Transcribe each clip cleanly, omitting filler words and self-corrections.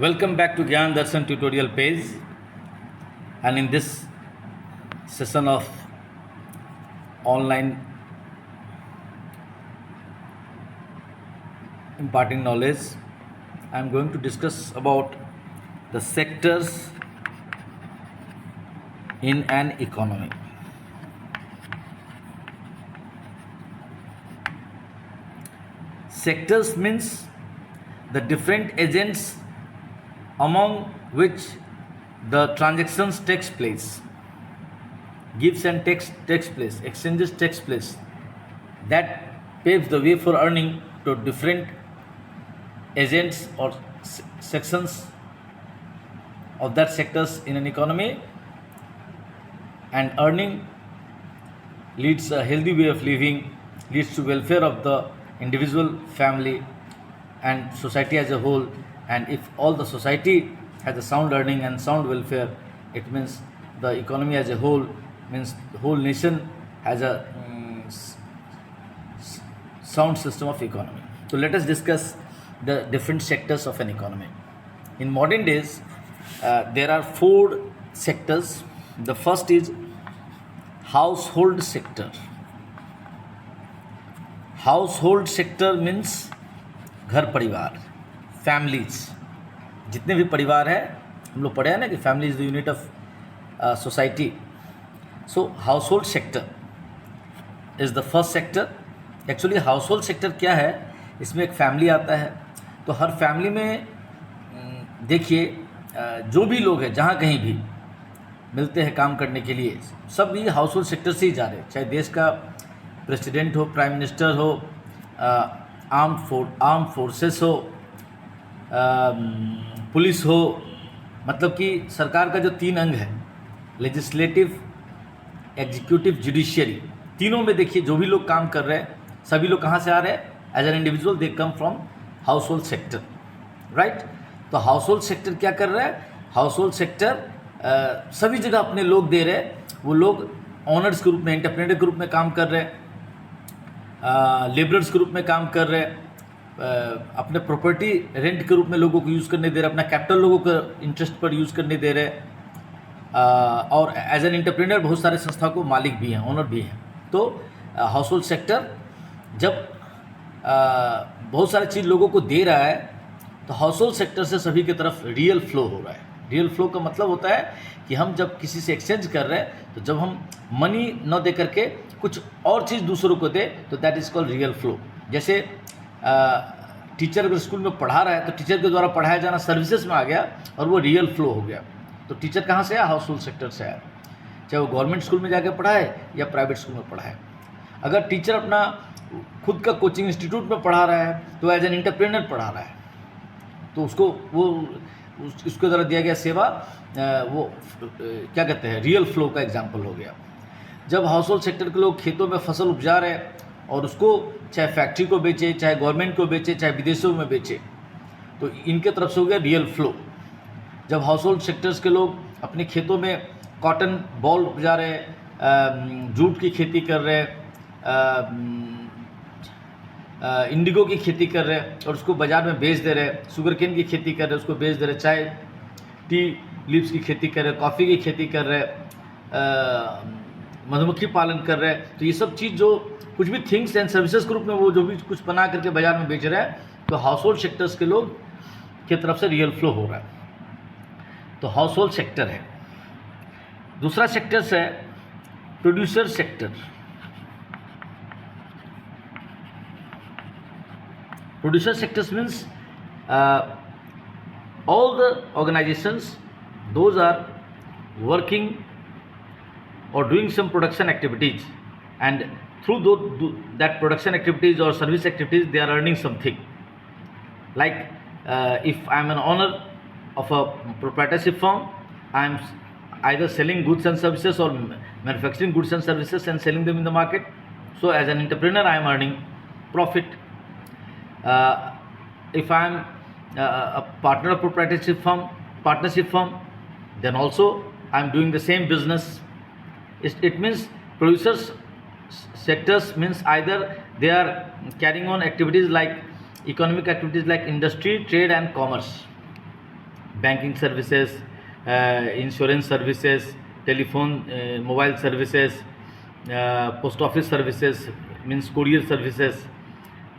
Welcome back to Gyan Darshan tutorial page, and in this session of online imparting knowledge, I am going to discuss about the sectors in an economy. Sectors means the different agents among which the transactions takes place, gives and takes place, exchanges takes place, that paves the way for earning to different agents or sections of that sectors in an economy, and earning leads a healthy way of living, leads to welfare of the individual, family and society as a whole. And if all the society has a sound earning and sound welfare, it means the economy as a whole, means the whole nation has a sound system of economy. So let us discuss the different sectors of an economy. In modern days, there are four sectors. The first is household sector. Household sector means घर परिवार, families, जितने भी परिवार है, हम लोग पढ़े हैं ना कि family is the unit of society. So household sector is the first sector. Actually household sector क्या है, इसमें एक फैमिली आता है. तो हर फैमिली में देखिए जो भी लोग हैं, जहाँ कहीं भी मिलते हैं काम करने के लिए, सब ये हाउसहोल्ड सेक्टर से ही जा रहे हैं. चाहे देश का प्रेसिडेंट हो, प्राइम मिनिस्टर हो, आर्म फोर्सेस हो, पुलिस हो, मतलब कि सरकार का जो तीन अंग है, लेजिस्लेटिव, एग्जीक्यूटिव, जुडिशियरी, तीनों में देखिए जो भी लोग काम कर रहे हैं, सभी लोग कहाँ से आ रहे हैं? As an individual they come from household sector, right. तो हाउसहोल्ड सेक्टर क्या कर रहा है? हाउसहोल्ड सेक्टर सभी जगह अपने लोग दे रहे हैं. वो लोग ऑनर्स के रूप में, एंटरप्रेन्योर के रूप में काम कर रहे हैं, लेबरर्स के रूप में काम कर रहे हैं, अपने प्रॉपर्टी रेंट के रूप में लोगों को यूज़ करने दे रहे हैं, अपना कैपिटल लोगों को इंटरेस्ट पर यूज़ करने दे रहे हैं, और एज एन एंटरप्रेन्योर बहुत सारे संस्थाओं को मालिक भी हैं, ओनर भी हैं. तो हाउसहोल्ड सेक्टर जब बहुत सारी चीज़ लोगों को दे रहा है, तो हाउसहोल्ड सेक्टर से सभी की तरफ रियल फ्लो हो रहा है. रियल फ्लो का मतलब होता है कि हम जब किसी से एक्सचेंज कर रहे हैं, तो जब हम मनी न दे करके कुछ और चीज़ दूसरों को दे, तो that is called real flow. जैसे टीचर अगर स्कूल में पढ़ा रहा है, तो टीचर के द्वारा पढ़ाया जाना सर्विसेज में आ गया और वो रियल फ्लो हो गया. तो टीचर कहाँ से आया? हाउसहोल्ड सेक्टर से आया, चाहे वो गवर्नमेंट स्कूल में जाकर पढ़ाए या प्राइवेट स्कूल में पढ़ाए. अगर टीचर अपना खुद का कोचिंग इंस्टीट्यूट में पढ़ा रहा है, तो एज एन एंटरप्रेन्योर पढ़ा रहा है, तो उसको वो उसके द्वारा दिया गया सेवा वो क्या कहते हैं, रियल फ्लो का एग्जाम्पल हो गया. जब हाउसहोल्ड सेक्टर के लोग खेतों में फसल उपजा रहे हैं और उसको चाहे फैक्ट्री को बेचे, चाहे गवर्नमेंट को बेचे, चाहे विदेशों में बेचे, तो इनके तरफ से हो गया रियल फ्लो. जब हाउसहोल्ड सेक्टर्स के लोग अपने खेतों में कॉटन बॉल उपजा रहे हैं, जूट की खेती कर रहे हैं, इंडिगो की खेती कर रहे हैं और उसको बाज़ार में बेच दे रहे हैं, शुगर केन की खेती कर रहे हैं, उसको बेच दे रहे हैं, चाय टी लीव्स की खेती कर रहे हैं, कॉफ़ी की खेती कर रहे हैं, मधुमक्खी पालन कर रहे हैं. तो ये सब चीज़ जो कुछ भी थिंग्स एंड सर्विसेज के रूप में वो जो भी कुछ बना करके बाज़ार में बेच रहे हैं, तो हाउसहोल्ड सेक्टर्स के लोग की तरफ से रियल फ्लो हो रहा है. तो हाउसहोल्ड सेक्टर है. दूसरा सेक्टर्स है producer sector. Producer sectors means all the organizations, those are working or doing some production activities, and through that production activities or service activities, they are earning something. Like if I am an owner of a proprietorship firm, I am either selling goods and services or manufacturing goods and services and selling them in the market. So as an entrepreneur, I am earning profit. If I am a partner of partnership firm, then also I am doing the same business. It means producers sectors means either they are carrying on activities like economic activities like industry, trade and commerce. banking services, insurance services, telephone, mobile services, post office services, means courier services,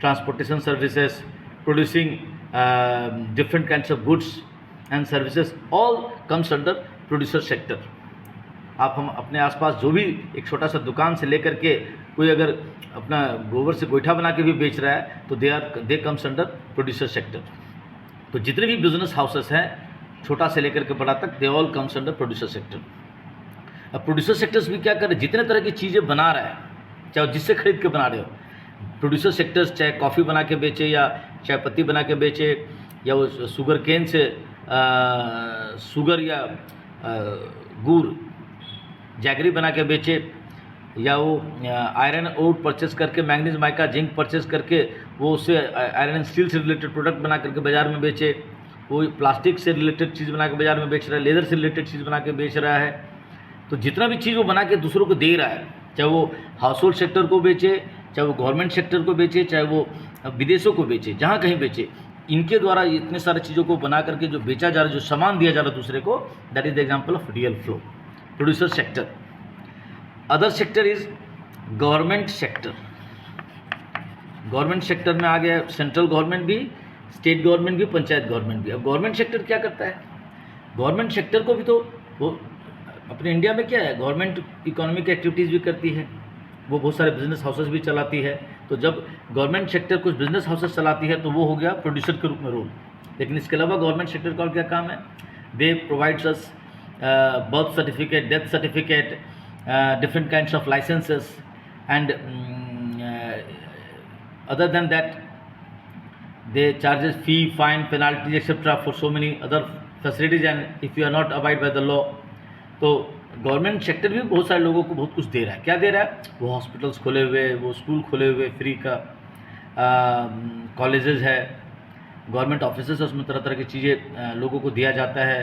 transportation services, producing different kinds of goods and services, all comes under producer sector. आप हम अपने आसपास जो भी एक छोटा सा दुकान से लेकर के कोई अगर अपना गोबर से गोईठा बना के भी बेच रहा है तो they comes under producer sector. तो जितने भी बिजनेस हाउसेस हैं छोटा से लेकर के बड़ा तक, they all comes under producer sector. अब प्रोड्यूसर सेक्टर्स भी क्या कर रहे हैं, जितने तरह की चीज़ें बना रहा है, चाहे जिससे खरीद के बना रहे हो, प्रोड्यूसर सेक्टर्स चाहे कॉफ़ी बना के बेचे या चाय पत्ती बना के बेचे, या वो शुगर केन से शुगर या गुड़ जैगरी बना के बेचे, या वो आयरन ओर परचेस करके मैंगनीज माइका जिंक परचेस करके वो उससे आयरन एंड स्टील से रिलेटेड प्रोडक्ट बना करके बाज़ार में बेचे, वो प्लास्टिक से रिलेटेड चीज़ बना के बाज़ार में बेच रहा है, लेदर से रिलेटेड चीज़ बना के बेच रहा है. तो जितना भी चीज़ वो बना के दूसरों को दे रहा है, चाहे वो हाउस होल्ड सेक्टर को बेचे, चाहे वो गवर्नमेंट सेक्टर को बेचे, चाहे वो विदेशों को बेचे, जहाँ कहीं बेचे, इनके द्वारा इतने सारे चीज़ों को बना करके जो बेचा जा रहा है, जो सामान दिया जा रहा है दूसरे को, that is the example of real flow, producer sector. Other sector is government sector. Government sector में आ गया सेंट्रल गवर्नमेंट भी, स्टेट गवर्नमेंट भी, पंचायत गवर्नमेंट भी. अब गवर्नमेंट सेक्टर क्या करता है, गवर्नमेंट सेक्टर को भी तो वो अपने इंडिया में क्या है, गवर्नमेंट इकोनॉमिक एक्टिविटीज़ भी करती है, वो बहुत सारे बिजनेस हाउसेस भी चलाती है. तो जब गवर्नमेंट सेक्टर कुछ बिजनेस हाउसेस चलाती है तो वो हो गया प्रोड्यूसर के रूप में रोल. लेकिन इसके अलावा गवर्नमेंट सेक्टर का और क्या काम है, they provides us birth certificate, death certificate, different kinds of licenses, and other than that they charges fee, fine, penalties etc. for so many other facilities, and if you are not abide by the law, तो government sector भी बहुत सारे लोगों को बहुत कुछ दे रहा है. क्या दे रहा है, वो हॉस्पिटल्स खोले हुए, वो स्कूल खोले हुए फ्री का, कॉलेजेस है, गवर्नमेंट ऑफिसेस है, उसमें तरह तरह की चीज़ें लोगों को दिया जाता है,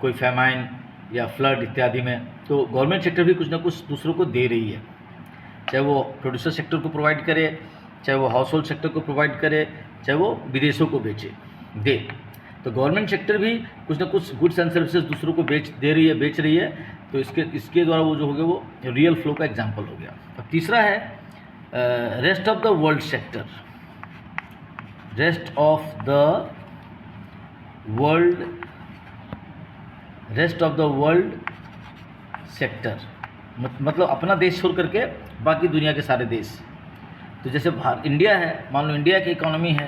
कोई फैमाइन या फ्लड इत्यादि में. तो गवर्नमेंट सेक्टर भी कुछ ना कुछ दूसरों को दे रही है, चाहे वो प्रोड्यूसर सेक्टर को प्रोवाइड करे, चाहे वो हाउस होल्ड सेक्टर को प्रोवाइड करे, चाहे वो विदेशों को बेचे दे. तो गवर्नमेंट सेक्टर भी कुछ ना कुछ गुड्स एंड सर्विसेज दूसरों को बेच रही है. तो इसके द्वारा वो जो हो गया वो रियल फ्लो का एग्जाम्पल हो गया. अब तीसरा है rest of the world sector. Rest of the world sector मतलब अपना देश छोड़ करके बाकी दुनिया के सारे देश. तो जैसे इंडिया है, मान लो इंडिया की इकोनॉमी है,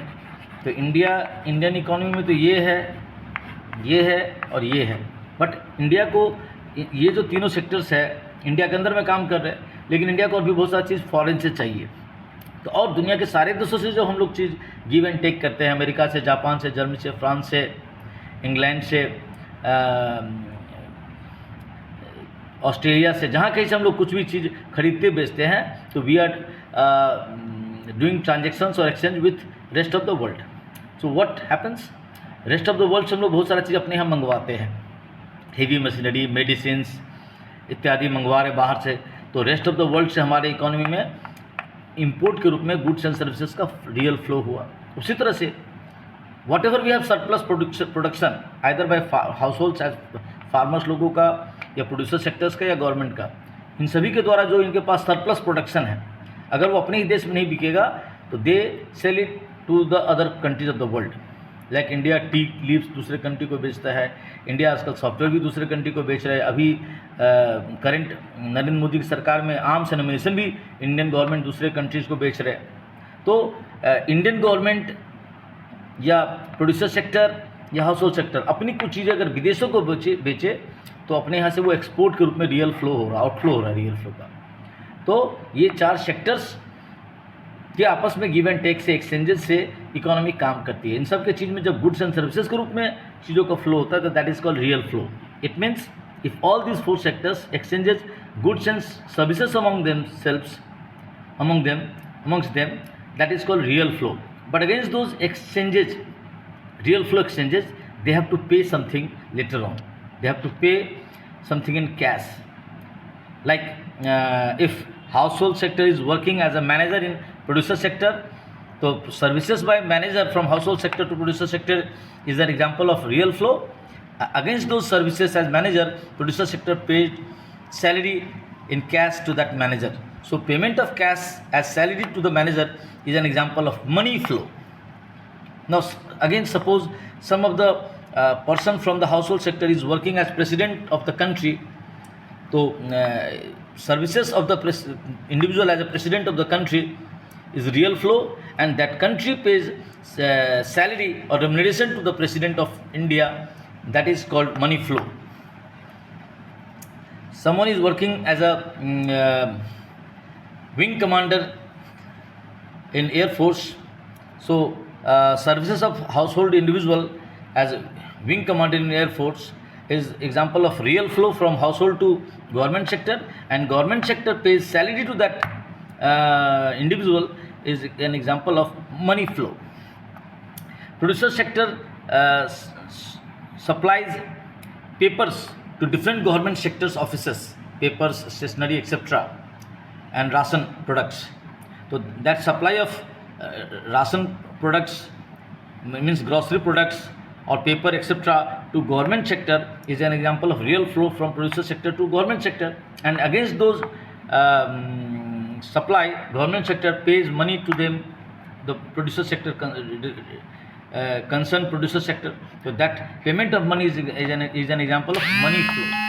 तो इंडियन इकोनॉमी में तो ये है और ये है. बट इंडिया को ये जो तीनों सेक्टर्स है इंडिया के अंदर में काम कर रहे हैं, लेकिन इंडिया को और भी बहुत सारी चीज़ फॉरेन से चाहिए. तो और दुनिया के सारे देशों से जो हम लोग चीज़ गिव एंड टेक करते हैं, अमेरिका से, जापान से, जर्मनी से, फ्रांस से, इंग्लैंड से, ऑस्ट्रेलिया से, जहाँ कहीं से हम लोग कुछ भी चीज़ खरीदते बेचते हैं, तो वी आर डूइंग ट्रांजेक्शन्स और exchange with rest of the world. So what happens, rest of the world से हम लोग बहुत सारा चीज़ अपने यहाँ मंगवाते हैं, हेवी मशीनरी, मेडिसिन्स इत्यादि मंगवा रहे बाहर से. तो रेस्ट ऑफ द वर्ल्ड से हमारे इकोनॉमी में इंपोर्ट के रूप में गुड्स एंड सर्विसेज का रियल फ्लो हुआ. उसी तरह से whatever we have surplus production either by households as farmers लोगों का, या प्रोड्यूसर सेक्टर्स का, या गवर्नमेंट का, इन सभी के द्वारा जो इनके पास सरप्लस प्रोडक्शन है, अगर वो अपने ही देश में नहीं बिकेगा तो they sell it to the other countries of the world. Like India tea leaves दूसरे कंट्री को बेचता है, इंडिया आजकल सॉफ्टवेयर भी दूसरे कंट्री को बेच रहा है. अभी करंट नरेंद्र मोदी की सरकार में आर्म्स एंड एम्यूनिशन भी इंडियन गवर्नमेंट दूसरे कंट्रीज़ को बेच रहे हैं. तो इंडियन गवर्नमेंट या प्रोड्यूसर सेक्टर या हाउस होल्ड सेक्टर अपनी कुछ चीज़ें अगर विदेशों को बेचे तो अपने यहाँ से वो एक्सपोर्ट के रूप में रियल फ्लो हो रहा, आउटफ्लो हो रहा है रियल फ्लो का. तो ये चार सेक्टर्स के आपस में गिव एंड टेक से, एक्सचेंजेस से इकोनॉमी काम करती है. इन सब के चीज़ में जब गुड्स एंड सर्विसेज के रूप में चीज़ों का फ्लो होता है तो that is called real flow. It means if all these four sectors exchanges goods and services amongst them, that is called real flow. But against those exchanges, real flow exchanges, they have to pay something later on. They have to pay something in cash. Like if household sector is working as a manager in producer sector, So services by manager from household sector to producer sector is an example of real flow. Against those services as manager, producer sector paid salary in cash to that manager. So payment of cash as salary to the manager is an example of money flow. Now again, suppose some of the person from the household sector is working as president of the country. So services of the individual as a president of the country is real flow, and that country pays salary or remuneration to the president of India, that is called money flow. Someone is working as a wing commander in Air Force. So services of household individual as a wing commander in Air Force is example of real flow from household to government sector, and government sector pays salary to that individual is an example of money flow. Producer sector supplies papers to different government sectors offices, papers, stationery, etc., and ration products. So that supply of ration products, means grocery products or paper, etc., to government sector is an example of real flow from producer sector to government sector, and against those supply, government sector pays money to them, the producer sector concerned producer sector. So that payment of money is an example of money flow.